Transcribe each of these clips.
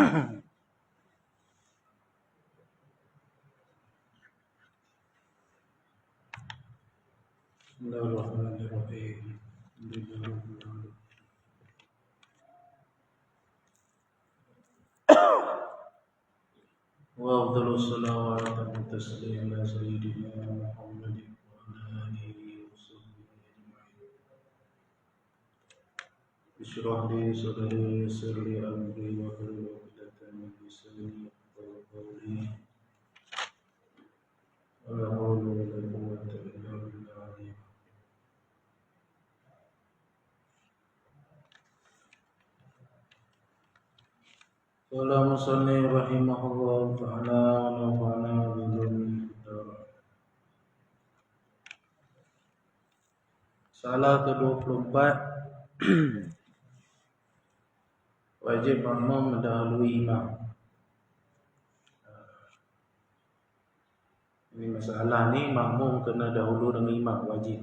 Bismillahirrahmanirrahim. Wa afdhalus salawati wa taslim ala sayyidina Muhammadin wa ala alihi wa sahbihi ajma'in. Ishrah li sadri wa yassir li amri wa hlul 'uqdatam min lisani yafqahu qawli. Wa la hawla wa la quwwata illa billah. Qala musannif rahimahullah ta'ala wa nafa'ana bihi Salah ke-24. Wajib makmum mendahului imam. Ini masalah ni, makmum kena dahulu dengan imam, wajib.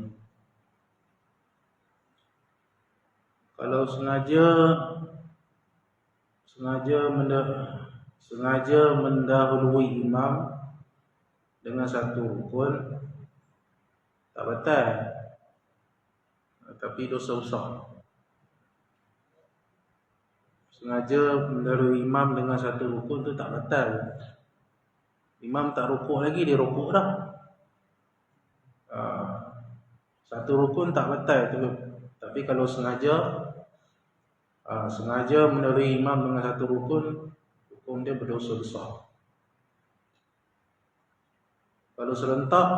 Kalau sengaja mendahului imam dengan satu rukun, tak batal, tapi dosa besar. Sengaja mendahului imam dengan satu rukun tu tak batal. Imam tak rukuk lagi, dia rukuk dah. Satu rukun tak batal tu. Tapi kalau sengaja mendahului imam dengan satu rukun, hukum dia berdosa besar. Kalau serentak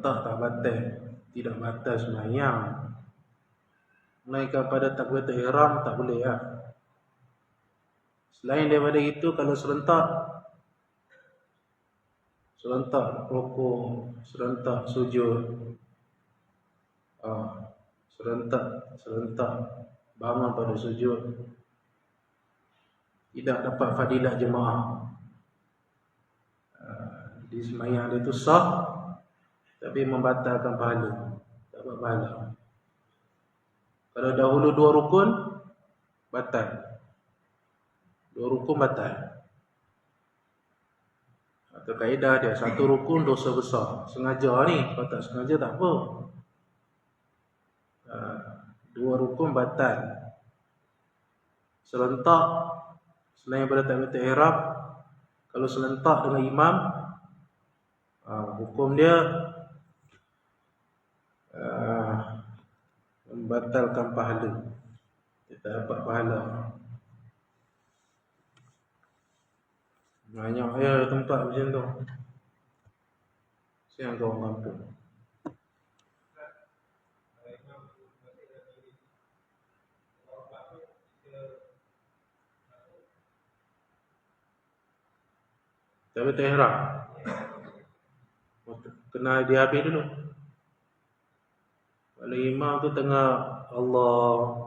tak batal, tidak batal sembahyang. Melainkan pada takbiratul ihram tak boleh lah. Selain daripada itu, kalau serentak rukuk, serentak sujud, serentak bangun pada sujud, tidak dapat fadilat jemaah, di sembahyang dia tu sah, tapi membatalkan pahala, tak dapat pahala. Kalau dahulu dua rukun, batal. Dua rukun batal. Atau kaedah dia, satu rukun dosa besar. Sengaja ni, kalau tak sengaja tak apa. Dua rukun batal. Serentak, selain daripada takbiratul ihram, kalau serentak dengan imam, hukum dia membatalkan pahala. Dia tak dapat pahala. Banyak tempat macam tu. Siang kau orang kampung. Takbiratul ihram kena dihabis dulu. Kalau imam tu tengah Allah,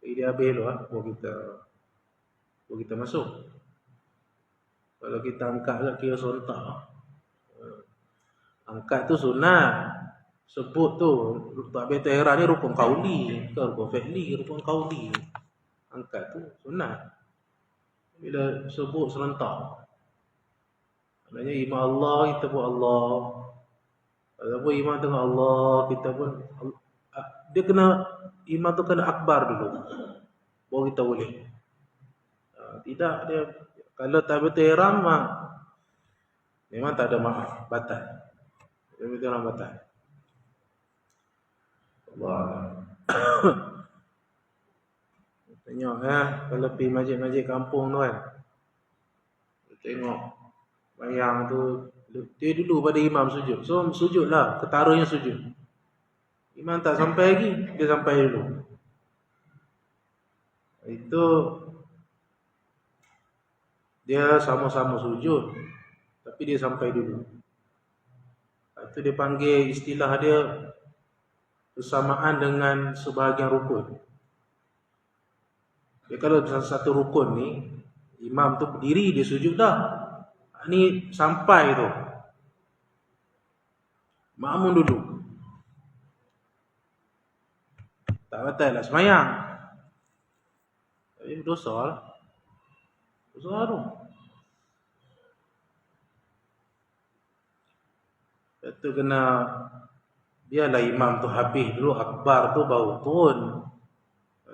dia habis dulu baru kita masuk. Kalau kita angkat lah, kira serentak. Angkat tu sunat. Sebut tu takbiratul ihram ni rukun qauli, bukan rukun fi'li, rukun qauli. Angkat tu sunat. Bila sebut serentak, maknanya imam Allah, kita pun Allah. Ataupun imam tengah Allah, kita pun dia kena, imam tu kena akbar dulu, baru kita boleh. Tidak, dia kalau takbiratul ihram memang tak ada maaf, batal. Takbiratul ihram batal. Allah. Tengok kalau pergi masjid-masjid kampung tu kan, tengok bayang tu, dia dulu pada imam sujud. So sujudlah, ketaranya sujud. Imam tak sampai lagi, dia sampai dulu. Itu dia sama-sama sujud, tapi dia sampai dulu. Itu dia panggil, istilah dia bersamaan dengan sebahagian rukun. Dia kalau satu rukun ni, imam tu berdiri, dia sujud dah. Ni sampai tu, makmum duduk. Tak batal lah semayang. Tapi berdosa lah. Dosa tu. Itu kena, biarlah imam tu habis dulu, akbar tu baru turun.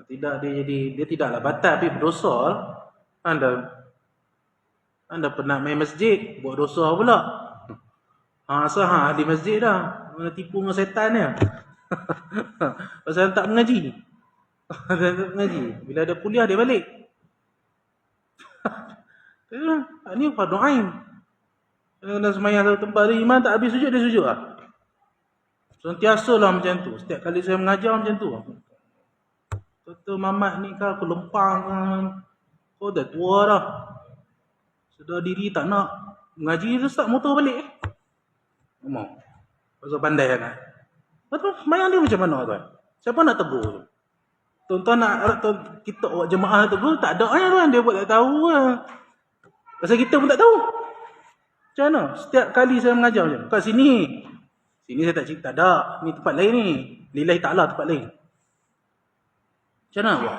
Tidak dia tidaklah batal tapi berdosa lah. Anda pernah main masjid, buat dosa pula. Sah di masjid dah. Mana tipu dengan setan dia. Pasal tak mengaji. Tak mengaji. Bila ada kuliah dia balik. Ini fardu ain. Kalau semayang satu tempat dia, imam tak habis sujud, dia sujud lah. Sentiasalah macam tu. Setiap kali saya mengajar macam tu. Kata Mamat ni kan aku lempang kan. Kau dah tua dah. Sedar diri tak nak mengaji tu, start motor balik. Ngomong. Pasal pandai kan. Betul, semayang dia macam mana tuan? Siapa nak tegur? Tuan-tuan nak kita buat jemaah tegur, tak ada kan tuan. Dia buat tak tahu lah. Pasal kita pun tak tahu. Macam mana? Setiap kali saya mengajar macam, kat sini. Sini saya tak cerita, tak ada. Ni tempat lain ni. Lillahi ta'ala tempat lain. Macam mana buat?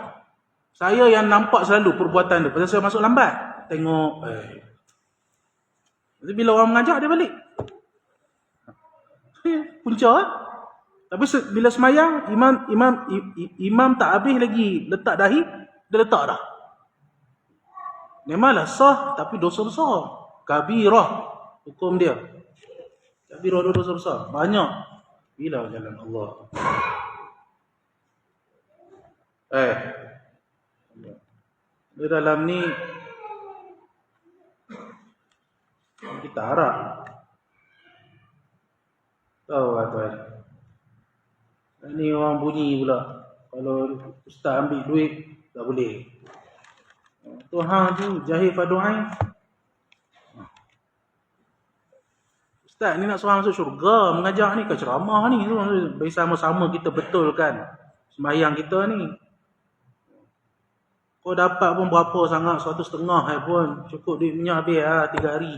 Saya yang nampak selalu perbuatan tu. Pasal saya masuk lambat. Tengok. Nanti bila orang mengajar, dia balik. Punca lah. Tapi bila semayang, imam tak habis lagi letak dahi, dia letak dah. Memanglah sah, tapi dosa besar. Kabirah hukum dia. Kabirah dosa besar. Banyak. Bila jalan Allah. Di dalam ni kita harap. Tahu tak tuan? Ni orang bunyi pula. Kalau ustaz ambil duit, tak boleh. Tuhan tu jahil fardu ain. Ustaz ni nak seorang masuk syurga, mengajar ni ke ceramah ni. Bagi sama-sama kita betulkan sembahyang kita ni. Kau dapat pun berapa sangat, 150 pun. Cukup duit minyak habis lah, 3 hari.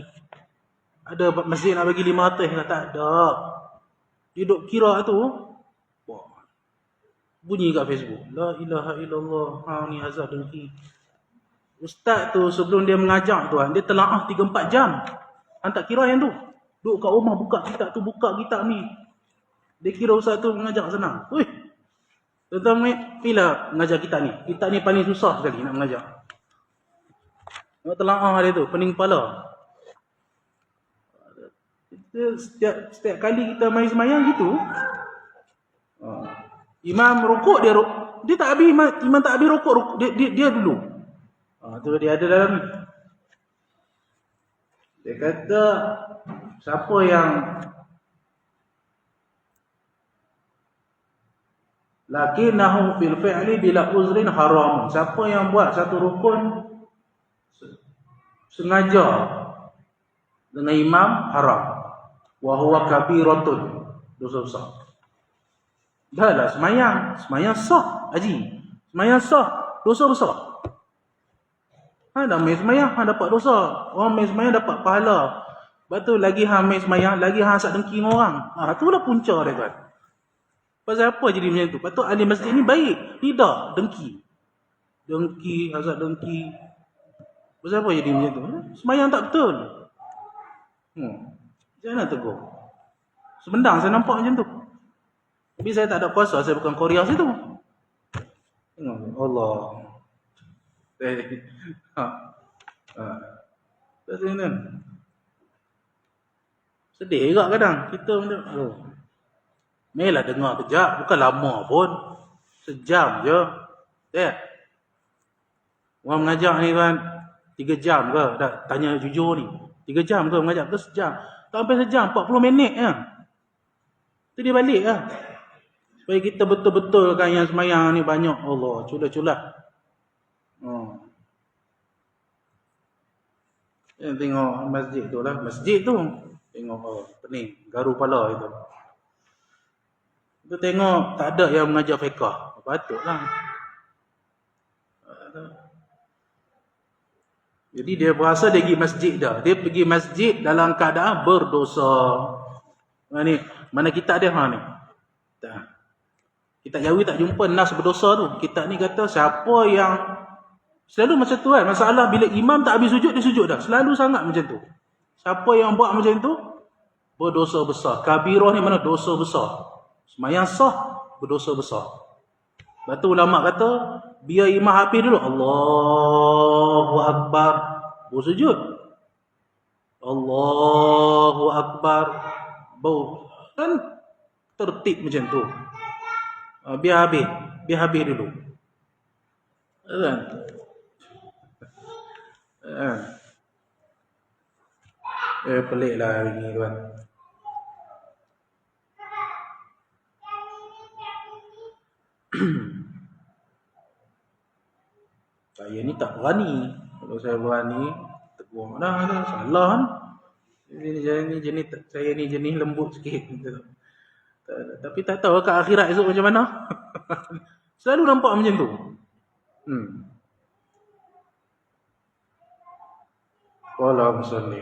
Ada masjid nak bagi 500 ke? Tak ada. Dia duduk kira tu, bunyi kat Facebook. La ilaha illallah. Ni azab dengki. Ustaz tu sebelum dia mengajar tuan, dia telaah 3-4 jam. Tak kira yang tu. Duduk kat rumah buka kitab tu, buka kitab ni. Dia kira ustaz tu mengajar senang. Ui. Tuan-tuan, bila mengajar kitab ni? Kitab ni paling susah sekali nak mengajar. Nak telaah dia tu, pening kepala. Setiap kali kita main semayang gitu, imam rukuk, dia tak habis, imam tak habis rukuk, dia dulu. Tu dia ada dalam ni. Dia kata, siapa yang lakinahu fil fi'li bila uzrin haram. Siapa yang buat satu rukun sengaja dengan imam, haram. Wa huwa kabiratun, dosa besar. Dah lah semayang sah, haji. Semayang sah, dosa besar. Dah main semayang, dapat dosa. Orang main semayang dapat pahala. Lepas tu lagi main semayang, lagi asap dengki dengan orang. Itulah punca dia kan. Pasal apa jadi macam tu? Patut ahli masjid ni baik. Tidak, dengki. Dengki, asap dengki. Pasal apa jadi macam tu? Semayang tak betul. Macam mana tegur? Semendang saya nampak macam tu. Tapi saya tak ada kuasa, saya bukan Korea situ. Allah. Sedih juga kadang. Kita macam, Melah dengar kejap, bukan lama pun. Sejam je. Orang mengajar ni kan 3 jam ke? Dah tanya jujur ni. 3 jam ke mengajar ke sejam? Tak sampai sejam, 40 minit je. Tu dia balik lah. Supaya kita betul-betulkan yang semayang ni banyak. Allah, culah-culah. Tengok masjid tu lah. Masjid tu. Tengok, pening. Garu pala itu. Kita tengok, tak ada yang mengajar fiqah. Patutlah. Jadi dia berasa dia pergi masjid dah. Dia pergi masjid dalam keadaan berdosa. Mana kita ada ni? Tak. Kitab Jawi tak jumpa nas berdosa tu. Kitab ni kata siapa yang selalu macam tu kan. Masalah bila imam tak habis sujud, dia sujud dah. Selalu sangat macam tu. Siapa yang buat macam tu, berdosa besar. Kabirah ni mana dosa besar. Semayang sah, berdosa besar. Lepas tu ulama kata, biar imam habis dulu. Allahu Akbar. Bersujud. Allahu Akbar. Bau. Kan tertib macam tu. Biar habis. Biar habis dulu. Kan? Pelik lah hari ni tuan. Saya ni tak berani. Kalau saya berani, tegur dah, salah kan. Saya ni jenis lembut sikit. Tapi tak tahu kat akhirat esok macam mana. Selalu nampak macam tu. Wallahu salli.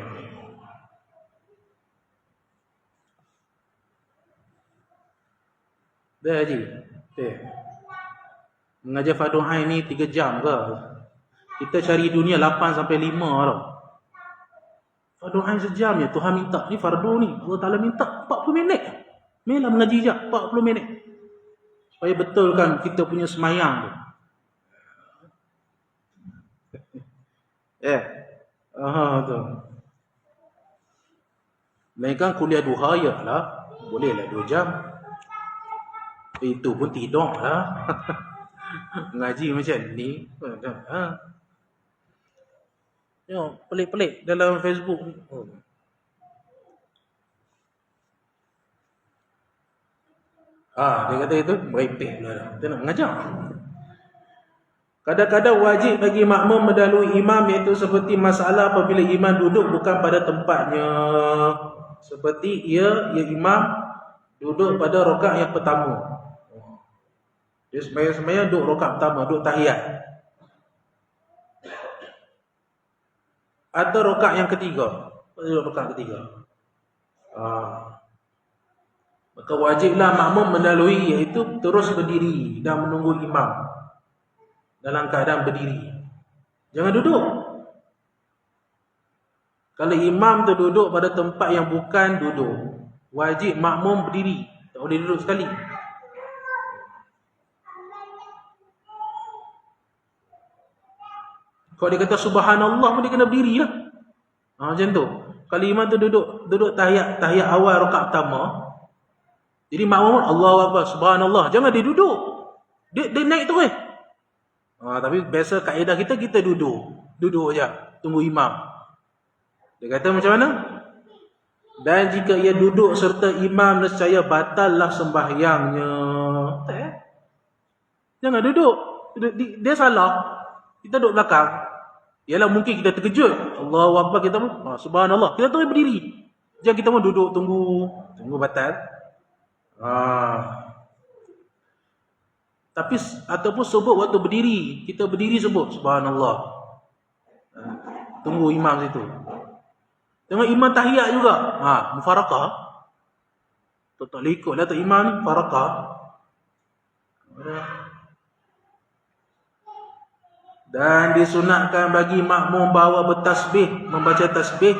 Dah Haji. Mengajar fardu ain ni 3 jam ke? Kita cari dunia 8 sampai 5 tau. Fardu ain sejam je Tuhan minta. Ni fardu ni Allah Taala minta 40 minit. Melah mengaji je 40 minit. Supaya betulkan kita punya semayang tu. Tu. Melainkan kuliah duha ya lah. Bolehlah 2 jam. Itu pun tidur lah. Ngaji macam ni. Pelik-pelik dalam Facebook. Dia kata itu merepek lah. Dia nak mengajar. Kadang-kadang wajib bagi makmum mendahului imam, iaitu seperti masalah apabila imam duduk bukan pada tempatnya. Seperti imam duduk pada rakaat yang pertama. Dia sembahyang duduk rakaat pertama, duduk tahiyat. Atau rakaat yang ketiga. Duduk rakaat ketiga. Maka wajiblah makmum mendahului, iaitu terus berdiri dan menunggu imam dalam keadaan berdiri. Jangan duduk. Kalau imam tu duduk pada tempat yang bukan duduk, wajib makmum berdiri. Tak boleh duduk sekali. Kalau dia kata subhanallah pun dia kena berdiri lah. Macam tu. Kalau imam tu duduk tahiyat awal rakaat pertama, jadi makmum Allahu Akbar subhanallah, jangan dia duduk. Dia naik terus. Tapi biasa kaedah kita duduk je, tunggu imam. Dia kata macam mana? Dan jika ia duduk serta imam, nescaya batallah sembahyangnya. Jangan duduk. Dia salah. Kita duduk belakang. Yalah mungkin kita terkejut. Allahu Akbar, kita pun subhanallah. Kita terus berdiri. Jangan kita pun duduk tunggu batal. Tapi ataupun sebut waktu berdiri, kita berdiri sebut subhanallah. Tunggu imam situ. Tengok imam tahiyat juga. Mufarakah. Tak boleh ikut lah tu imam ni, mufarakah. Dan disunatkan bagi makmum bawa bertasbih, membaca tasbih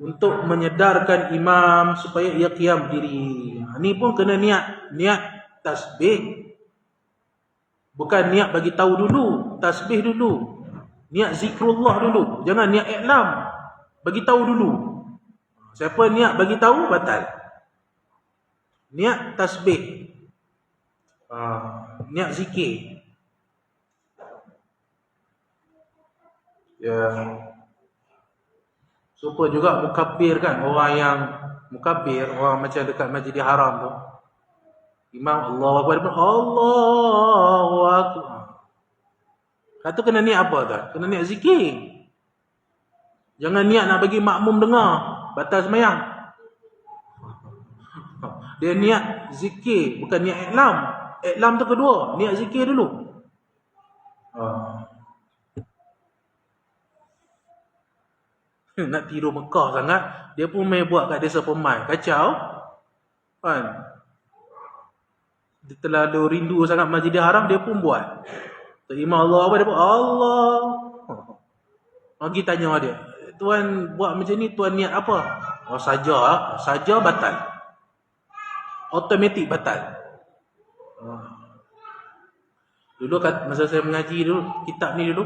untuk menyedarkan imam supaya ia qiyam berdiri. Ni pun kena niat tasbih. Bukan niat bagi tahu dulu, tasbih dulu. Niat zikrullah dulu, jangan niat i'lam. Bagi tahu dulu. Siapa niat bagi tahu batal. Niat tasbih. Niat zikir. Supaya juga mukabbir kan, orang yang mukabbir, orang macam dekat Masjidil Haram tu. Imam Allahu Akbar pun Allahu Akbar. Kata kena niat apa tu? Kena niat zikir. Jangan niat nak bagi makmum dengar, batal sembahyang. Dia niat zikir, bukan niat i'lam. I'lam tu kedua, niat zikir dulu. Nak tiru Mekah sangat, dia pun main buat kat desa Pemai. Kacau. Kan? dia terlalu rindu sangat Masjidil Haram, dia pun buat. Tok Imam Allah apa dia buat? Allah. Lagi tanya dia, tuan buat macam ni, tuan niat apa? Oh saja batal. Automatik batal. Dulu masa saya mengaji dulu, kitab ni dulu,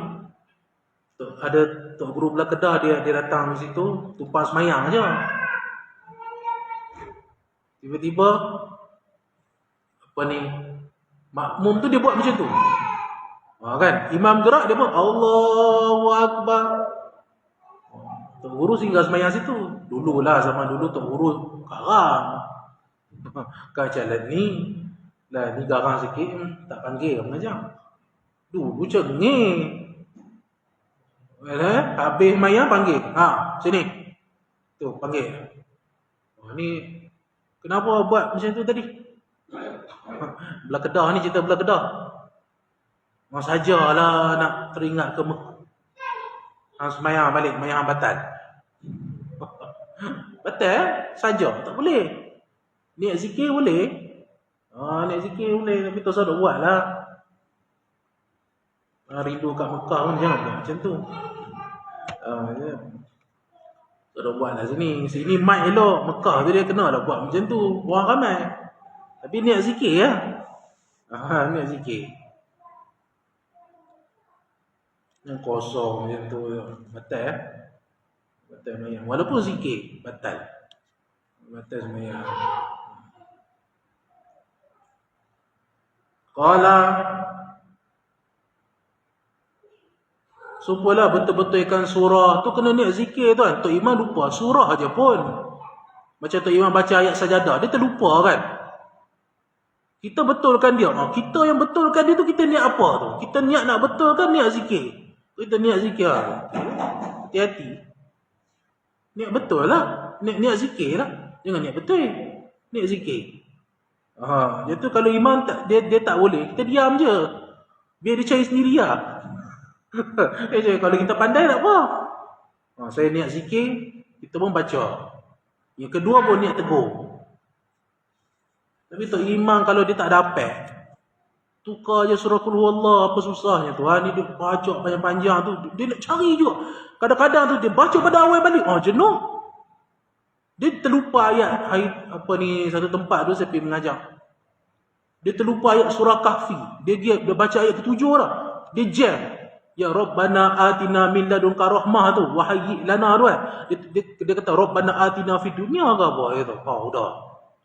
ada tok guru belah Kedah, dia datang di situ, tumpang semayang je. Tiba-tiba apa ni, makmum tu dia buat macam tu. Kan, imam gerak dia buat Allahu Akbar. Tok guru singgah semayang situ. Dululah, zaman dulu tok guru garang. Kan jalan ni lah, ni garang sikit, tak panggil mengajar. Dulu cengeng. Habis semayang panggil. Sini. Tu panggil. Ni kenapa buat macam tu tadi? Belah Kedah ni, cerita belah Kedah. Sajalah nak teringat ke semayang balik, semayang batal. Batal saja, tak boleh. Niat zikir boleh. Niat zikir boleh, tapi tak usah buat lah. Rindu kat Mekah pun jangan buat macam tu. Tak ada buat lah sini. Sini mic elok, Mekah tu dia kena lah buat macam tu. Orang ramai. Tapi niat zikir lah. Niat zikir. Yang kosong macam tu, batal. Batal semayang. Walaupun zikir, batal. Batal semayang. Qala, sumpalah betul-betul ikan surah tu kena niat zikir tuan. Tok Imam lupa surah aja pun. Macam Tok Imam baca ayat sajadah, dia terlupa kan. Kita betulkan dia. Kita yang betulkan dia tu, kita niat apa tu? Kita niat nak betulkan, niat zikir. Kita niat zikir. Hati-hati. Niat betul lah. Niat zikir lah. Jangan niat betul. Niat zikir. Dia tu kalau imam dia tak boleh, kita diam je. Biar dia cari sendiri lah. Kalau kita pandai tak apa. Saya niat zikir, kita pun baca. Yang kedua pun niat tegur. Tapi tok imam kalau dia tak dapat, tukar je surah Qul Huwallah, apa susahnya tu. Ni dia baca panjang-panjang tu, dia nak cari juga. Kadang-kadang tu dia baca pada awal balik, jenuh. Dia terlupa ayat satu tempat tu saya pergi mengajar. Dia terlupa ayat surah Kahfi. Dia baca ayat ke-7 dah. Dia jam. Ya Rabbana atina min ladunka rahmah tu, wahyi lana tu kan. Dia kata Rabbana atina fid dunya ke apa gitu.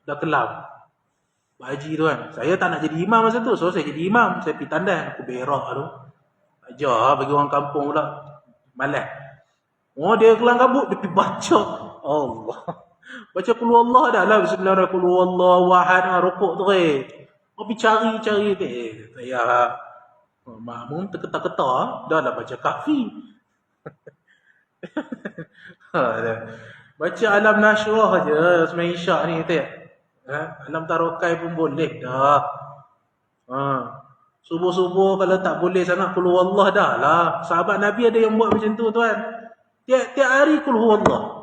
Dah kelam. Pak Haji tu kan. Saya tak nak jadi imam masa tu. So saya jadi imam, saya pergi tandai, aku berak tu. Ajar bagi orang kampung pula. Malas. Dia kelang kabut, dia pergi baca Allah. Baca Qul Huwallah dah lah. Bismillahirrahmanirrahim. Qul Huwallahu ahad. Rukuk tu pergi cari-cari tu. Saya makmum terketar-ketar. Dah lah baca Kahfi. Baca Alam Nashrah je semain isyak ni kata. Alam Tarokai pun boleh dah. Subuh-subuh kalau tak boleh sangat Qul Huwallah dah lah. Sahabat Nabi ada yang buat macam tu tuan. Tiap hari Qul Huwallah.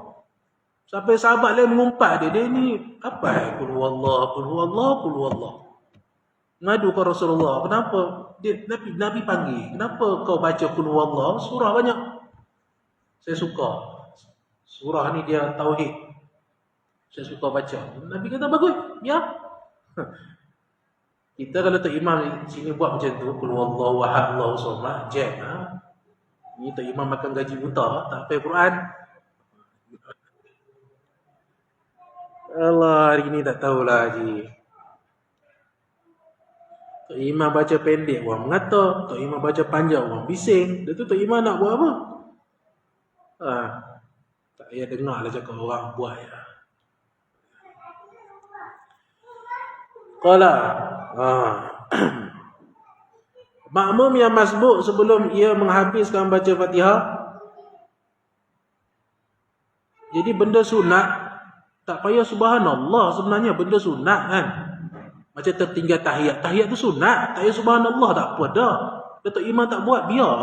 Sampai sahabat lain mengumpat dia ni apa? Qul Huwallah, Qul Huwallah, Qul Huwallah. Ngadu ke Rasulullah, kenapa? Nabi panggil, kenapa kau baca Qul Huwallah? Surah banyak. Saya suka. Surah ni dia tauhid. Saya suka baca. Nabi kata bagus, biar. Kita kalau tok imam sini buat macam tu, Qul Huwallahu ahad, Allahu samad, jam. Ni tok imam makan gaji buta, tak hafal Quran. Allah, hari ni tak tahulah Haji. Tok Imam baca pendek orang mengata, Tok Imam baca panjang orang bising. Dia tu Tok Imam nak buat apa? Tak payah dengar lah cakap orang buat ya. Qala makmum yang masbuk sebelum ia menghabiskan baca Fatihah. Jadi benda sunat tak payah subhanallah, sebenarnya benda sunat kan. Macam tertinggal tahiyat. Tahiyat tu sunat, tak payah subhanallah tak apa dah. Datuk Imam tak buat, biar.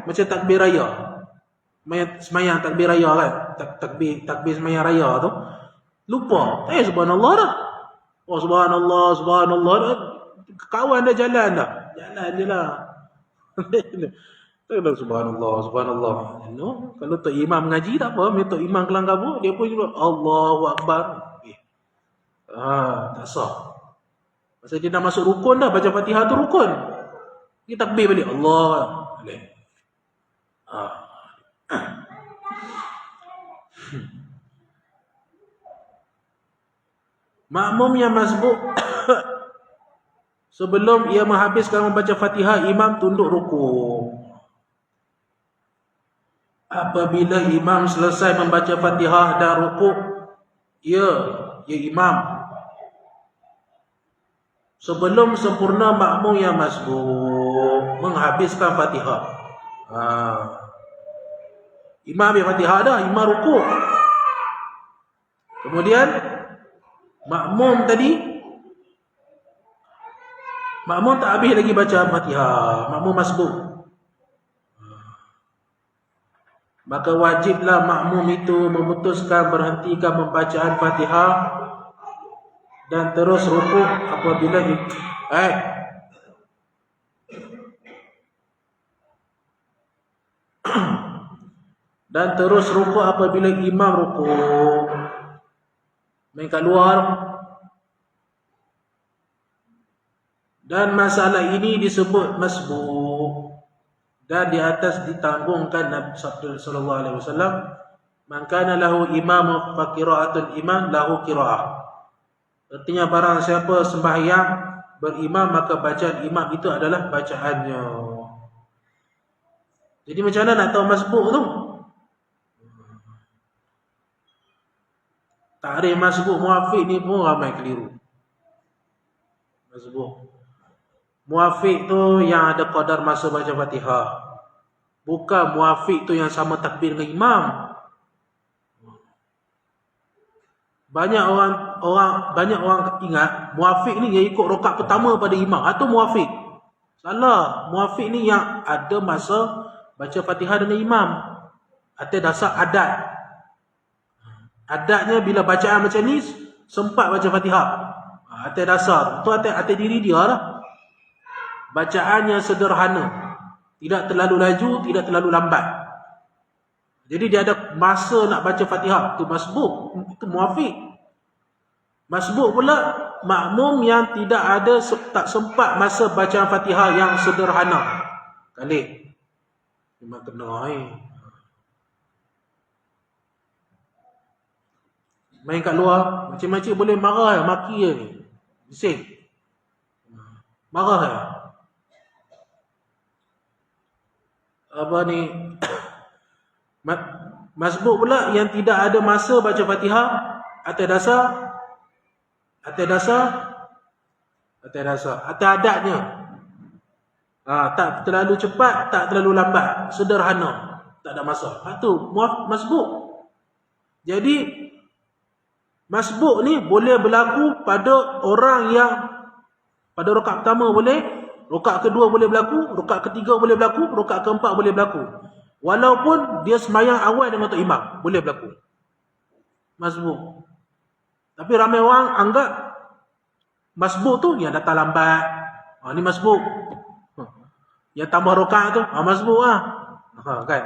Macam takbir raya. Semayang takbir raya kan. Takbir semayang raya tu. Lupa, tak payah subhanallah dah. Oh subhanallah, subhanallah. Kawan dah jalan dah. Jalan je lah. Tak kena subhanallah, subhanallah. No, kalau tok imam mengaji tak apa, tok imam kelang kabut, dia pun juga Allahu akbar. Tak sah. Masa dia dah masuk rukun dah, baca Fatihah tu rukun. Dia takbir balik Allah. Boleh. Makmum yang masbuk sebelum ia menghabiskan membaca Fatihah, imam tunduk rukuk. Apabila imam selesai membaca Fatihah dan rukuk, ya imam, sebelum sempurna makmum yang masbuk menghabiskan Fatihah. Imam habis Fatihah dah, imam rukuk. Kemudian makmum tak habis lagi baca Fatihah, makmum masbuk. Maka wajiblah makmum itu memutuskan berhentikan pembacaan Fatihah dan terus rukuk apabila dan terus rukuk apabila imam rukuk. Main kat luar. Dan masalah ini disebut masbuk. Dan di atas ditanggungkan Nabi sallallahu alaihi wasallam, man kana lahu imamu fa qira'atul imam lahu qira'ah. Artinya barang siapa sembahyang berimam, maka bacaan imam itu adalah bacaannya. Jadi macam mana nak tahu masbuk tu? Takrif masbuk muafiq ni pun ramai keliru. Masbuk muafiq tu yang ada qadar masa baca Fatihah. Bukan muafiq tu yang sama takbir dengan imam. Banyak orang ingat muafiq ni yang ikut rakaat pertama pada imam. Atau muafiq. Salah. Muafiq ni yang ada masa baca Fatihah dengan imam. Atas dasar adat. Adatnya bila bacaan macam ni sempat baca Fatihah. Atas dasar. Tu atas diri dia lah. Bacaan yang sederhana, tidak terlalu laju, tidak terlalu lambat. Jadi dia ada masa nak baca Fatihah. Itu masbuk, itu muafiq. Masbuk pula makmum yang tak sempat masa bacaan Fatihah yang sederhana. Kali memang kena main kat luar, macam-macam boleh marah, maki je ni. Bising. Marah je. Apa ni? Masbuk pula yang tidak ada masa baca Fatihah atas adatnya. Tak terlalu cepat, tak terlalu lambat, sederhana, tak ada masa. Itu masbuk. Jadi masbuk ni boleh berlaku pada orang yang pada rakaat pertama boleh, rakaat kedua boleh berlaku, rakaat ketiga boleh berlaku, rakaat keempat boleh berlaku. Walaupun dia sembahyang awal dengan tok imam, boleh berlaku. Masbuk. Tapi ramai orang anggap masbuk tu yang datang lambat. Ni masbuk. Yang tambah rakaat tu, masbuk lah. Kan?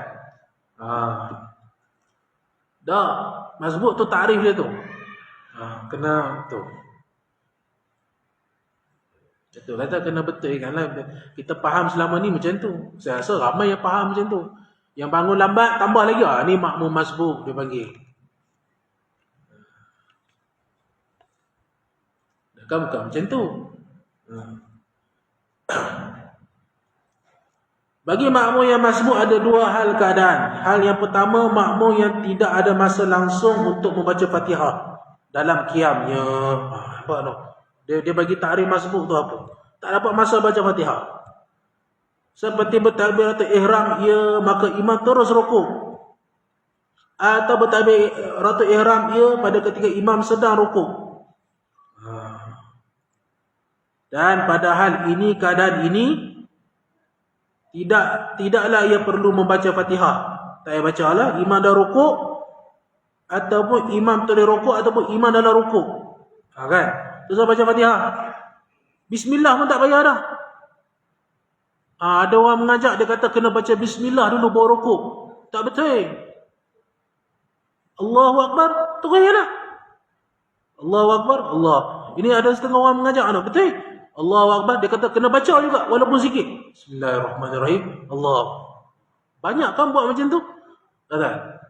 Dah, masbuk tu takrif dia tu. Kena tu. Betul lah, tak kena betulkan lah. Kita faham selama ni macam tu. Saya rasa ramai yang faham macam tu. Yang bangun lambat tambah lagi, ni makmum masbuk dia panggil. Bukan macam tu. Bagi makmum yang masbuk ada dua hal keadaan. Hal yang pertama, makmum yang tidak ada masa langsung untuk membaca Fatihah dalam qiyamnya. Apa tu? Dia bagi takrif masbuk tu apa? Tak dapat masa baca Fatihah. Seperti bertakbiratul ihram, maka imam terus rukuk. Atau bertakbiratul ihram, pada ketika imam sedang rukuk. Dan padahal keadaan ini tidaklah ia perlu membaca Fatihah. Tak payah baca lah, imam dah rukuk, ataupun imam toleh rukuk, ataupun imam dalam rukuk. Kan? Terus baca Fatihah. Bismillah pun tak payah dah. Ada orang mengajak, dia kata kena baca Bismillah dulu baru rukuk. Tak betul. Allahu Akbar, terus lah. Allahu Akbar, Allah. Ini ada setengah orang mengajak, betul. Allahu Akbar, dia kata kena baca juga walaupun sikit. Bismillahirrahmanirrahim. Allah. Banyak kan buat macam tu? Tak?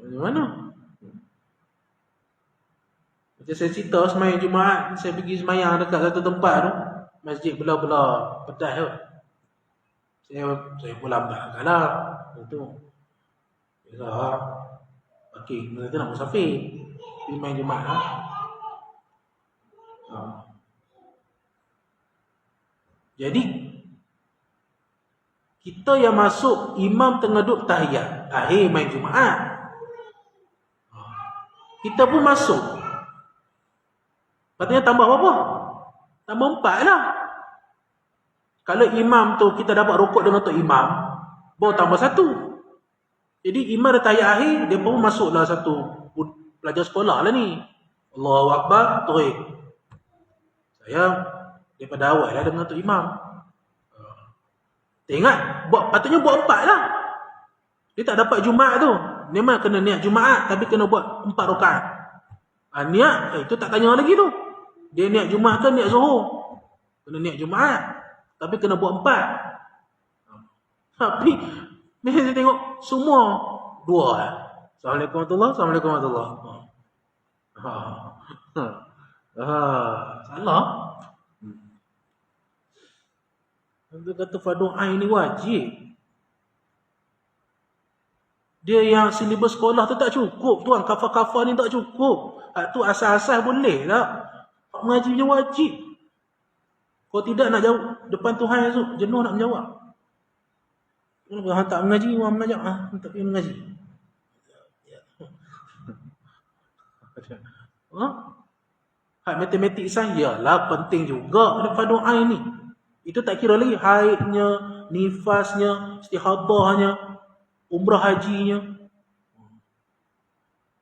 Macam mana? Macam saya cerita semayang Jumaat, saya pergi semayang dekat satu tempat tu, masjid belah-belah pedas tu. Saya pun lambat lah. Itu. Yalah. Okey, masa tu nak musafir. Pergi main Jumaat lah. Jadi kita yang masuk, imam tengah duduk tahiyat akhir main Jumaat, kita pun masuk. Katanya tambah berapa? Tambah 4 lah. Kalau imam tu kita dapat rukuk dengan tok imam, baru tambah 1. Jadi imam dah tahiyat akhir, dia pun masuklah satu pelajar sekolah lah ni. Allahu Akbar, terus. Saya daripada awal lah dengan tok imam. Ingat, patutnya buat 4 lah. Dia tak dapat Jumaat tu. Memang kena niat Jumaat, tapi kena buat 4 rakaat. Niat, itu tak tanya lagi tu. Dia niat Jumaat ke niat Zuhur. Kena niat Jumaat, tapi kena buat 4. Tapi, ni saya tengok semua 2 lah. Assalamualaikum warahmatullahi wabarakatuh. Salah. Dia kata fardu ain ni wajib. Dia yang silibus sekolah tu tak cukup tuan. Kafar-kafar ni tak cukup. Hak tu asas-asas boleh tak? Hak mengaji je wajib. Kalau tidak nak jawab depan Tuhan esok, jenuh nak menjawab. Kenapa hang tak mengaji, orang menajak tak pergi mengaji. Hak matematik sains ialah penting juga fardu ain ni. Itu tak kira lagi haidnya, nifasnya, istihadahnya, umrah hajinya.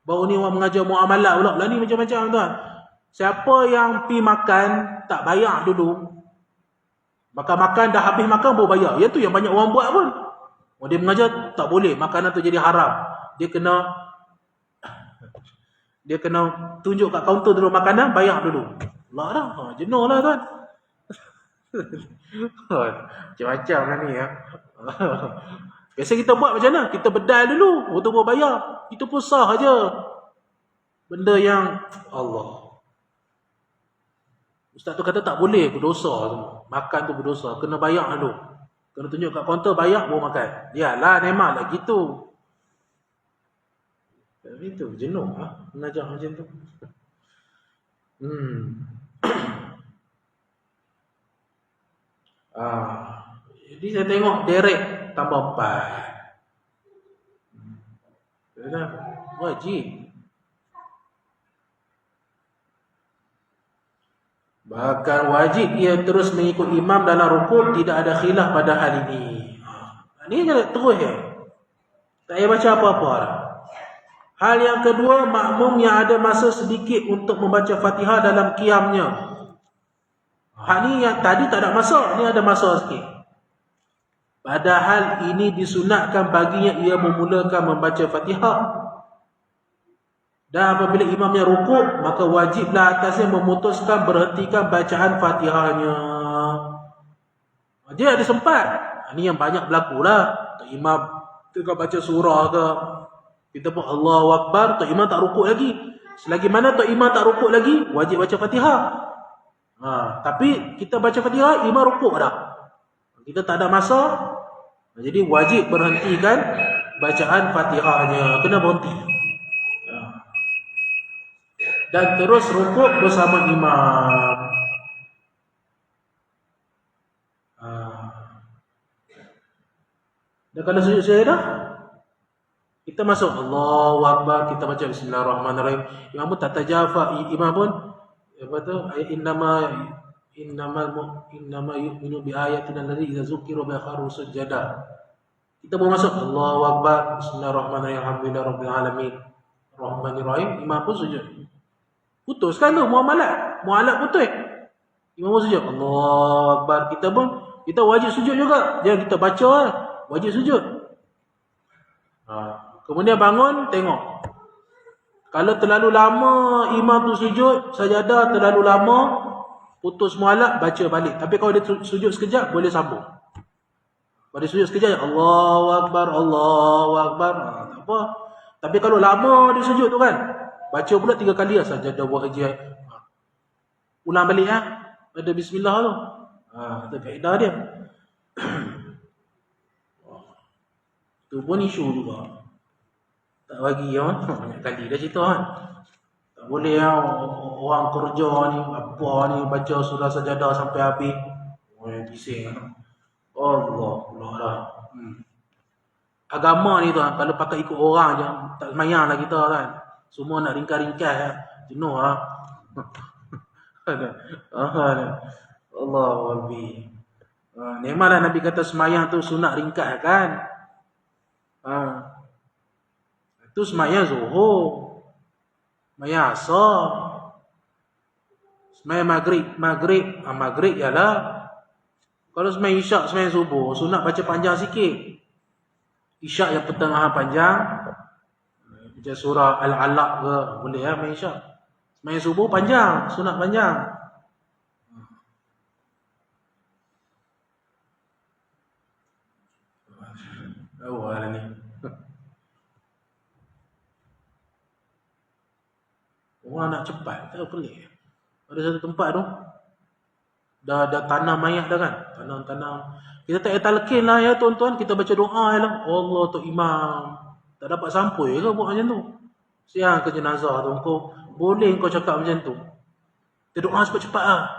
Baru ni orang mengajar muamalah pula. Lah ni macam-macam tuan. Siapa yang pi makan tak bayar dulu. Makan dah habis makan baru bayar. Yang tu yang banyak orang buat pun. Dia mengajar tak boleh makanan tu jadi haram. Dia kena tunjuk kat kaunter dulu makanan, bayar dulu. Lah dah, jenuh lah tuan. Macam-macam lah ni ya. Biasa kita buat macam mana? Kita bedal dulu, waktu baru bayar. Itu pun sah aja. Benda yang Allah. Ustaz tu kata tak boleh, berdosa tu. Makan tu berdosa, kena bayar dulu. Kena tunjuk kat kaunter, bayar baru makan. Yalah, memang lah gitu. Itu jenuh lah mengajar macam tu. Jadi saya tengok direct tambah 4. Wajib. Bahkan wajib ia terus mengikut imam dalam rukuk, tidak ada khilaf pada hal ini. Ini je terus ya. Tak payah baca apa-apa lah. Hal yang kedua, makmum yang ada masa sedikit untuk membaca Fatihah dalam qiyamnya. Hal ni yang tadi tak ada masa, ni ada masa sikit. Padahal ini disunatkan baginya ia memulakan membaca Fatihah. Dan apabila imamnya rukuk, maka wajiblah atasnya memutuskan berhentikan bacaan Fatihahnya. Dia ada sempat. Ini yang banyak berlaku lah. Imam tengah baca surah ke, kita pun Allahu Akbar, Tok Imam tak rukuk lagi. Selagi mana Tok Imam tak rukuk lagi, wajib baca Fatihah. Tapi kita baca Fatihah, Imam rukuk dah. Kita tak ada masa, jadi wajib berhentikan bacaan Fatihahnya. Kena berhenti. Dan terus rukuk bersama imam. Dan kalau sujud syahadah, kita masuk Allahu Akbar, kita baca Bismillahirrahmanirrahim. Imam pun tak tajafa, imam pun apa tu? Innama yu'minu bi ayatina allazi idza zukiru bi kharu sujada. Kita baru masuk Allahu Akbar, Bismillahirrahmanirrahim, Alhamdulillahirabbil alamin, Rahmanirrahim. Imam pun sujud. Putuskan tu muamalat. Muamalat putus. Imam pun sujud. Allahu Akbar. Kita wajib sujud juga. Jangan kita baca lah. Wajib sujud. Kemudian bangun, tengok. Kalau terlalu lama imam tu sujud, sajadah terlalu lama, putus mualak, baca balik. Tapi kalau dia sujud sekejap, boleh sambung. Kalau dia sujud sekejap, Allahu Akbar, Allahu Akbar. Tak apa. Tapi kalau lama dia sujud tu kan, baca pula 3 kali lah sajadah wajib. Ulang balik lah. Ada bismillah tu. Itu kaedah dia. Tu pun isu juga. Tak bagi banyak kali dah cerita kan. Tak boleh orang kerja ni, apa ni, baca surah sajadah sampai habis. Bising kan. Allah lah. Agama ni tu kalau pakai ikut orang je, tak semayang lah kita kan. Semua nak ringkas-ringkas kan. Jenuh lah. Allahu Akbar. Memanglah Nabi kata semayang tu sunat ringkas kan. Itu semayang zuhur, semayang asar, semayang maghrib ialah. Kalau semayang isyak, semayang subuh, sunat baca panjang sikit. Isyak yang pertengahan panjang, baca surah Al-Alaq ke, boleh lah semayang isyak. Semayang subuh panjang, sunat panjang. Awal ni. Orang nak cepat, tak pelik. Ada satu tempat tu, dah tanam mayat dah kan. Tanam. Kita tak payah talqin lah ya tuan-tuan. Kita baca doa je lah. Allah tu imam. Tak dapat sampul ke buat macam tu. Siang ke jenazah tu, boleh kau cakap macam tu. Kita doa cepat-cepat lah.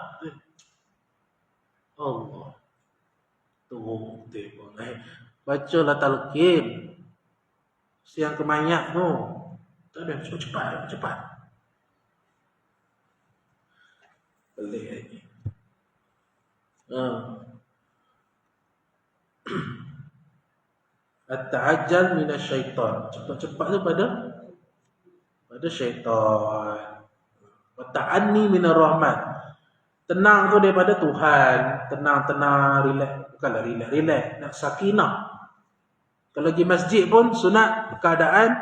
Allah. Tu betul. Bacalah talqin. Siang ke mayat tu. Tak ada, cepat. Boleh lagi. At-ta'ajjal minasyaitan. Cepat-cepat tu pada syaitan. Wa ta'anni minar rahman. Tenang tu daripada Tuhan. Tenang, relax. Bukanlah relax. Nak sakinah. Kalau pergi masjid pun sunat keadaan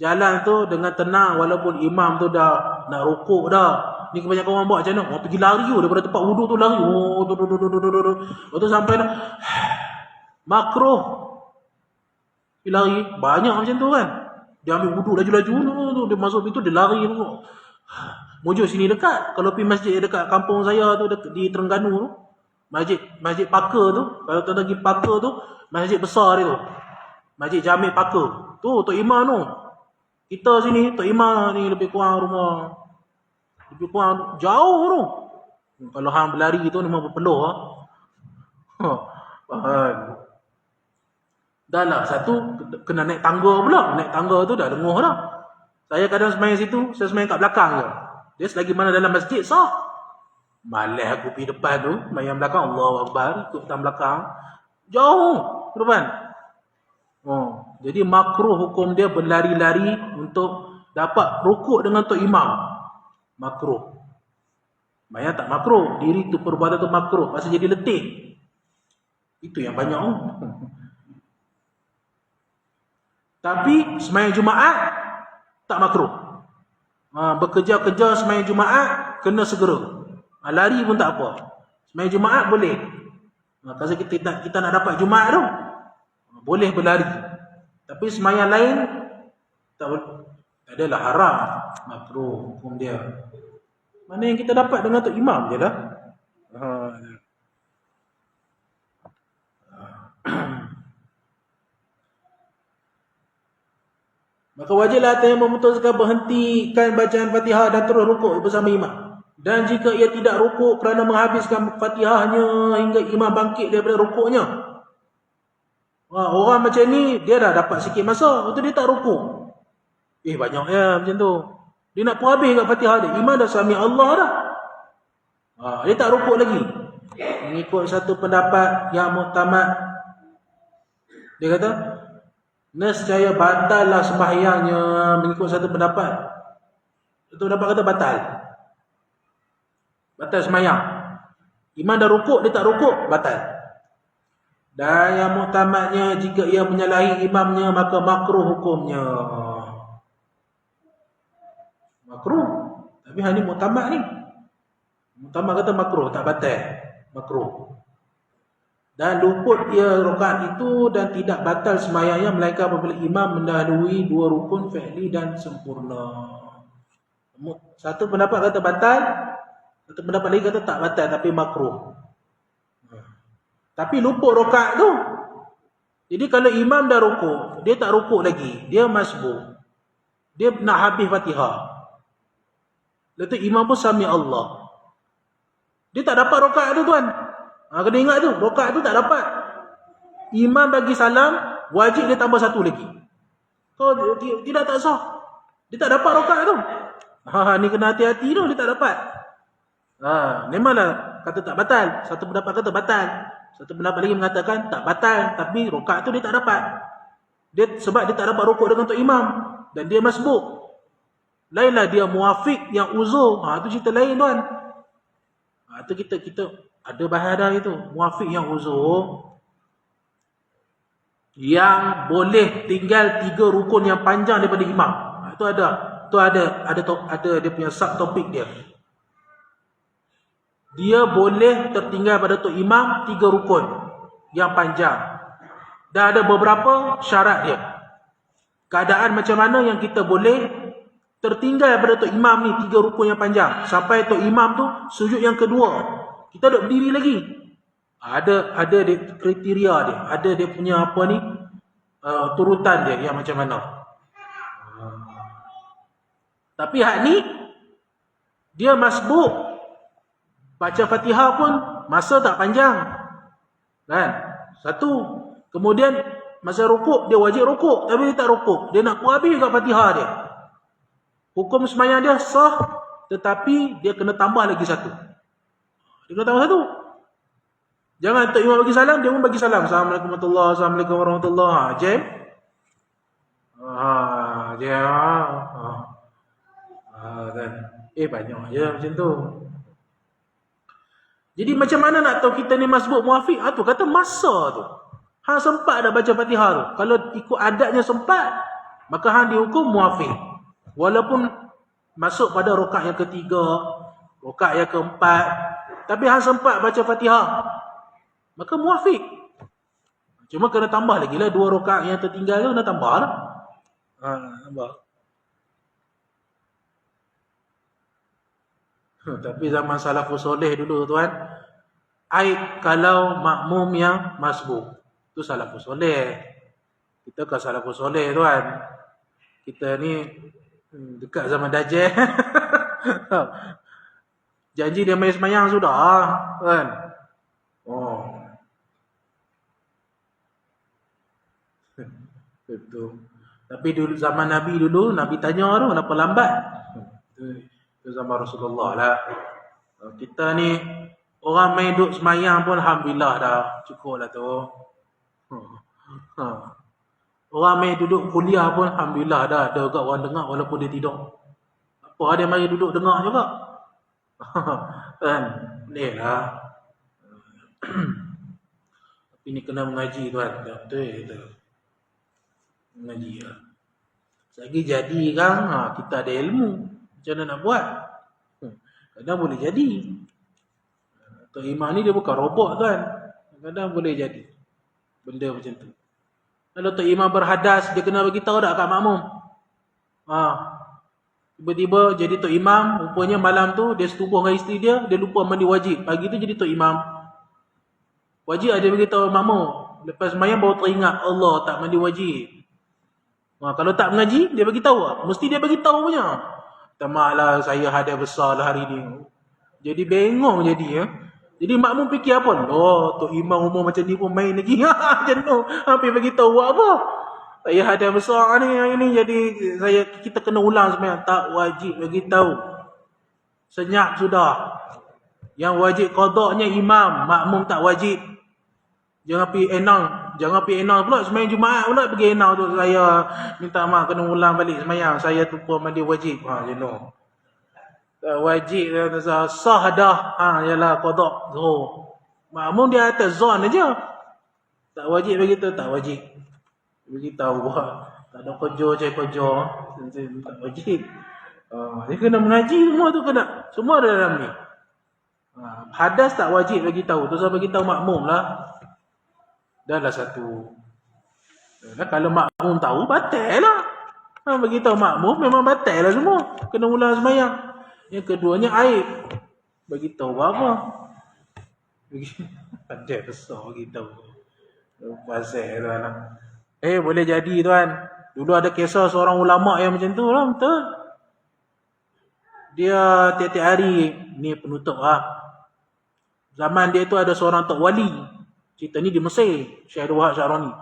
jalan tu dengan tenang walaupun imam tu dah nak rukuk dah. Ni kebanyakan orang buat macam mana? Orang pergi lari daripada tempat wudu tu lari. Lepas tu sampai dah makruh. Dia lari. Banyak macam tu kan. Dia ambil wudu laju-laju. Dia masuk pintu, dia lari. Mujur sini dekat. Kalau pergi masjid dekat kampung saya tu, di Terengganu tu. Masjid Pakar tu. Kalau tuan pergi Pakar tu, masjid besar dia tu. Masjid Jamik Pakar. Tu, Tok Imam tu. Kita sini, Tok Imam ni lebih kurang rumah. Lebih kurang jauh tu. Kalau hang berlari tu memang berpeluh lah. Dah lah, satu kena naik tangga pula. Naik tangga tu dah denguh dah. Saya kadang semayang situ, saya semayang kat belakang je. Dia selagi mana dalam masjid sah. Malas aku pergi depan tu, semayang belakang, Allahu Akbar, ikut dalam belakang. Jauh ke depan. Jadi makruh hukum dia berlari-lari untuk dapat rukuk dengan Tok Imam. Makruh. Banyak tak makruh. Diri tu perbuatan tu makruh. Pasal jadi letih. Itu yang banyak. Tapi semayang Jumaat tak makruh. Bekerja-kerja semayang Jumaat kena segera. Lari pun tak apa. Semayang Jumaat boleh. Kalau kita nak dapat Jumaat tu, boleh berlari. Tapi semayang lain tak adalah haram. Makruh hukum dia. Mana yang kita dapat dengan Tok Imam je lah. Maka wajiblah atas yang memutuskan berhentikan bacaan Fatihah dan terus rukuk bersama imam. Dan jika ia tidak rukuk kerana menghabiskan Fatihahnya hingga imam bangkit daripada rukuknya. Orang macam ni dia dah dapat sikit masa, lepas tu dia tak rukuk. Banyak ya macam tu. Dia nak pun habis kat Fatihah dia. Imam dah sami Allah dah. Dia tak rukuk lagi. Mengikut satu pendapat yang muktamad Dia kata, nescaya batallah sembahyangnya mengikut satu pendapat. Satu pendapat kata batal. Batal sembahyang. Imam dah rukuk, dia tak rukuk, batal. Dan yang muktamadnya, jika ia menyalahi imamnya, maka makruh hukumnya. Makruh. Tapi hanya muktamad ni. Muktamad kata makruh, tak batal. Makruh. Dan luput ia rakaat itu dan tidak batal sembahyangnya melainkan apabila imam mendahului dua rukun fi'li dan sempurna. Satu pendapat kata batal, satu pendapat lagi kata tak batal tapi makruh. Tapi luput rakaat tu. Jadi kalau imam dah rukuk, dia tak rukuk lagi, dia masbuk. Dia nak habis Fatihah. Lepas tu imam pun sami Allah. Dia tak dapat rakaat tu tuan. Kena ingat tu, rakaat tu tak dapat. Imam bagi salam, wajib dia tambah satu lagi. Kalau tidak tak sah. Dia tak dapat rakaat tu. Ni kena hati-hati tu, dia tak dapat. Memanglah kata tak batal. Satu pendapat kata batal. Satu pendapat lagi mengatakan tak batal, tapi rakaat tu dia tak dapat. Sebab dia tak dapat rukuk dengan tok imam dan dia masbuk. Lainlah dia muafiq yang uzur. Tu cerita lain tuan. Itu kita ada bahasa itu, muafiq yang uzur yang boleh tinggal 3 rukun yang panjang daripada imam. Itu ada dia punya subtopik dia. Dia boleh tertinggal pada tok imam 3 rukun yang panjang. Dan ada beberapa syarat dia. Keadaan macam mana yang kita boleh tertinggal pada tok imam ni 3 rukun yang panjang sampai tok imam tu sujud yang kedua. Kita duduk berdiri lagi. Ada dia kriteria dia, ada dia punya apa ni turutan dia yang macam mana. Tapi hak ni dia masbuk, baca Fatihah pun masa tak panjang. Kan? Satu. Kemudian masa rukuk dia wajib rukuk tapi dia tak rukuk. Dia nak habis kat Fatihah dia. Hukum sembahyang dia sah tetapi dia kena tambah lagi satu. Dia kena tambah satu. Jangan tok imam bagi salam, dia pun bagi salam. Assalamualaikum warahmatullahi wabarakatuh. Assalamualaikum warahmatullahi wabarakatuh. Jam. Jam. Banyak je macam tu. Jadi macam mana nak tahu kita ni masbuk muafiq? Tu kata masa tu. Hang sempat dah baca Fatihah tu. Kalau ikut adatnya sempat, maka hang dihukum muafiq. Walaupun masuk pada rakaat yang ketiga, rakaat yang keempat, tapi hang sempat baca Fatihah, maka muafiq. Cuma kena tambah lagi lah 2 rakaat yang tertinggal tu, kena tambah lah. Tambah. Tapi zaman salafus soleh dulu tuan, aib kalau makmum yang masbuk. Itu salafus soleh. Kita kan salafus soleh tuan. Kita ni dekat zaman Dajjal. Janji dia main semayang sudah kan. Betul. Tapi dulu zaman Nabi dulu, Nabi tanya tu kenapa lambat? Itu zaman Rasulullah lah. Kita ni orang main duduk semayang pun alhamdulillah dah, cukup lah tu. Orang main duduk kuliah pun alhamdulillah dah, ada agak orang dengar walaupun dia tidur. Apa dia mari duduk dengar juga. Kan? Boleh lah. Tapi ni kena mengaji tuan. Betul kita. Mengaji lah. Selagi jadi kan, kita ada ilmu. Macam mana nak buat? Kadang boleh jadi. Tok imam ni dia bukan robot tuan. Kadang boleh jadi benda macam tu. Kalau tok imam berhadas, dia kena bagi tahu tak kat makmum. Tiba-tiba jadi tok imam, rupanya malam tu dia setubuh dengan isteri dia, dia lupa mandi wajib. Pagi tu jadi tok imam. Wajib dia bagi tahu makmum. Lepas sembahyang baru teringat, Allah tak mandi wajib. Kalau tak mengaji, dia bagi tahu. Mesti dia bagi tahu punya. Malah saya hadiah besar lah hari ni. Jadi bengong jadi ya. Jadi makmum fikir apa? Tok imam umur macam ni pun main lagi. Macam tu. Hampir bagi tahu buat apa? Saya hadiah besar ni hari ni, jadi kita kena ulang sebenarnya. Tak wajib bagi tahu. Senyap sudah. Yang wajib qadaknya imam, makmum tak wajib. Jangan pergi enang Jangan pergi Enau pula sembahyang Jumaat pula pergi Enau tu saya minta maaf kena ulang balik sembahyang. Saya tumpah mandi wajib. Jenuh. Wajib sah dah. Ialah qada zuhur. Makmum dia atas zon aja. Tak wajib begitu, tak wajib. Beritahu buat. Tak ada kerja, cari kerja. Tak wajib. Dia kena mengaji semua tu kena. Semua ada dalam ni. Hadas tak wajib bagi tahu. Tu saya bagi tahu makmum lah. Dah lah satu. Kalau makmum tahu, batal lah. Bagi tahu makmum memang batal lah semua. Kena ulang sembahyang. Yang keduanya aib. Bagi tahu apa? Pandai besar bagi tahu. Pasal tuan. Boleh jadi tuan. Dulu ada kisah seorang ulama yang macam tu lah, betul. Dia tiap-tiap hari ni penutup lah. Zaman dia tu ada seorang tok wali. Cerita ni di Mesir, Syekh Wahab Syarani.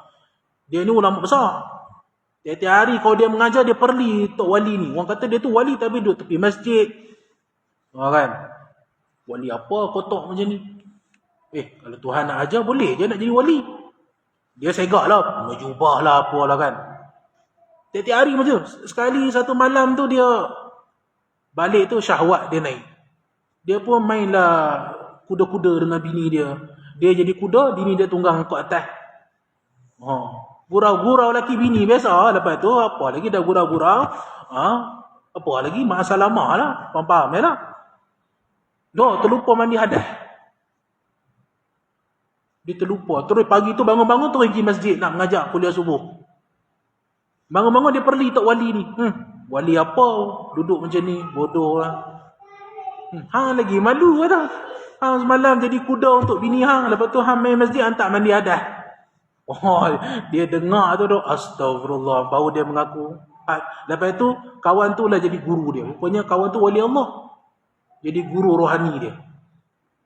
Dia ni ulama besar. Tiap-tiap hari kalau dia mengajar dia perli tok wali ni. Orang kata dia tu wali tapi duduk tepi masjid. Kan? Wali apa kotak macam ni? Kalau Tuhan nak ajar boleh je nak jadi wali. Dia segak lah, jubah lah apalah kan. Tiap-tiap hari macam sekali satu malam tu dia balik tu syahwat dia naik. Dia pun mainlah kuda-kuda dengan bini dia. Dia jadi kuda, bini dia tunggang ke atas. Gurau-gurau laki bini biasa. Lepas tu apa lagi dah gurau-gurau. Apa lagi ma'asalamah lah. Faham ya lah. Terlupa mandi hadas. Dia terlupa. Terus pagi tu bangun-bangun terus pergi masjid nak mengajar kuliah subuh. Bangun-bangun dia perli tok wali ni. Wali apa? Duduk macam ni. Bodoh lah. Lagi malu dah. Semalam jadi kuda untuk bini hang. Lepas tu hang main masjid hantar mandi hadas. Dia dengar tu dah. Astagfirullah. Baru dia mengaku. Lepas tu kawan tu lah jadi guru dia. Rupanya kawan tu wali Allah. Jadi guru rohani dia.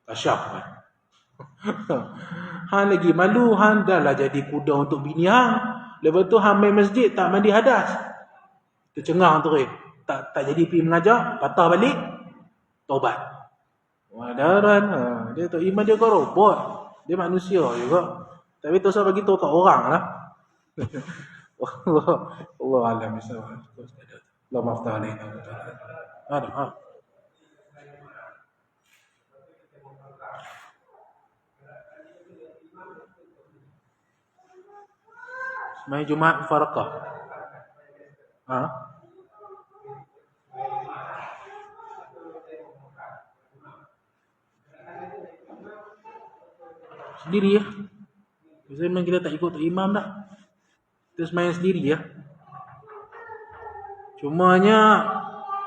Kasyaf kan. Hang lagi malu. Hang dah lah jadi kuda untuk bini hang. Lepas tu hang main masjid tak mandi hadas. Tercengang tu tak jadi pergi mengajar. Patah balik. Taubat. Dia tu iman dia kau robot. Dia manusia juga. Tapi tu saya bagi tahu kat orang lah. Allah alam bisawab. Allah maftah alaina. Ada. Sembahyang Jumaat mufarakah. Sendiri ya. Biasanya memang kita tak ikut imam dah. Kita sembahyang sendiri ya. Cumanya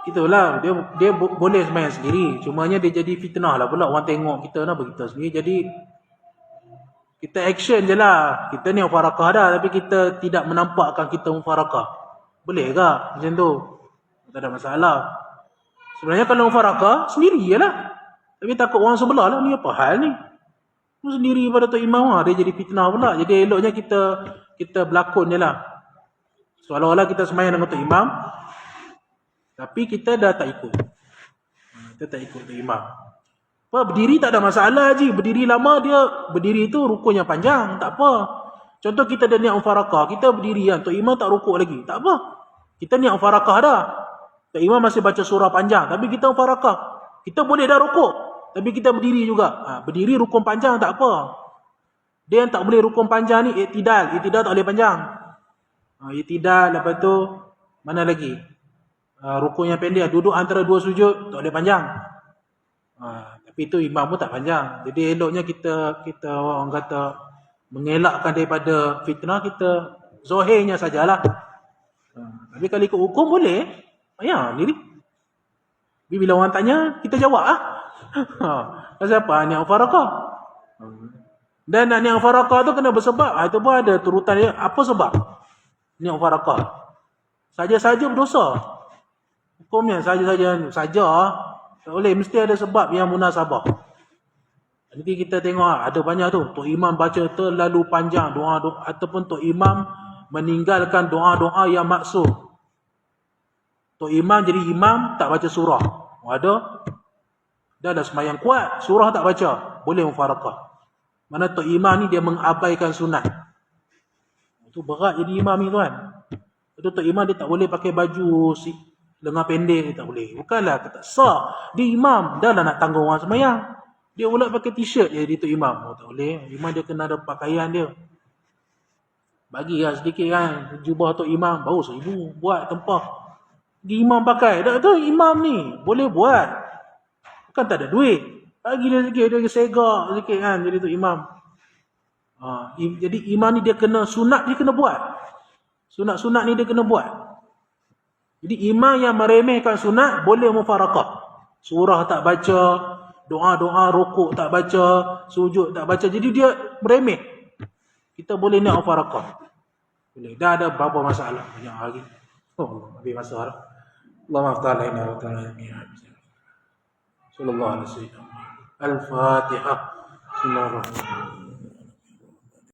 itulah dia boleh sembahyang sendiri. Cumanya dia jadi fitnah lah pula orang tengok kita nak begitu sendiri. Jadi kita action je lah. Kita ni mufarakah dah tapi kita tidak menampakkan kita mufarakah. Boleh ke macam tu? Tak ada masalah. Sebenarnya kalau mufarakah sendiri je lah. Tapi takut orang sebelah lah ni apa hal ni? Sendiri pada Tok Imam dia jadi fitnah pula. Jadi eloknya kita berlakon je lah. Seolah-olah kita sembahyang dengan Tok Imam tapi kita dah tak ikut. Kita tak ikut Tok Imam. Berdiri tak ada masalah je. Berdiri lama dia berdiri tu rukun yang panjang, tak apa. Contoh kita dah niat mufarakah, kita berdiri kan, Tok Imam tak rukuk lagi, tak apa. Kita niat mufarakah dah. Tok Imam masih baca surah panjang tapi kita mufarakah. Kita boleh dah rukuk. Tapi kita berdiri juga. Berdiri rukun panjang tak apa. Dia yang tak boleh rukun panjang ni i'tidal. I'tidal tak boleh panjang. I'tidal lepas tu mana lagi? Rukun yang pendek. Duduk antara dua sujud tak boleh panjang. Tapi itu imam pun tak panjang. Jadi eloknya kita orang kata mengelakkan daripada fitnah, kita zahirnya sajalah. Tapi kalau ikut hukum boleh. Diri. Tapi bila orang tanya kita jawab Kenapa niat mufarakah? Dan niat mufarakah tu kena bersebab. Itu pun ada turutan dia. Apa sebab niat mufarakah? Saja-saja berdosa. Hukumnya saja-saja tak boleh, mesti ada sebab yang munasabah. Nanti kita tengok ada banyak tu. Tok Imam baca terlalu panjang doa-doa ataupun Tok Imam meninggalkan doa-doa yang maksud. Tok Imam jadi imam tak baca surah. Ada dah ada sembahyang kuat, surah tak baca, boleh mufarakah. Mana Tok Imam ni dia mengabaikan sunat. Itu berat jadi imam ni tuan. Itu Tok Imam dia tak boleh pakai baju lengan pendek, dia tak boleh. Bukanlah kata sah. Dia imam, dah lah nak tanggung orang sembahyang. Dia pula pakai t-shirt je dia Tok Imam. Oh, tak boleh. Imam dia kena ada pakaian dia. Bagilah sedikit kan. Jubah Tok Imam, baru 1,000. Buat tempah. Dia imam pakai. Tak tahu imam ni. Boleh buat. Bukan tak ada duit. Bagi dia sikit, dia segak sikit kan. Jadi Tok Imam. Jadi imam ni dia kena sunat, dia kena buat. Sunat-sunat ni dia kena buat. Jadi imam yang meremehkan sunat boleh mufarakah. Surah tak baca, doa-doa rukuk tak baca, sujud tak baca. Jadi dia meremeh. Kita boleh nak mufarakah. Boleh. Dah ada berapa masalah banyak lagi. Oh, habis masa dah. Allahumma ta'ala inna wa ta'ala sallallahu alaihi wasallam. Al-Fatihah. Bismillahirrahmanirrahim.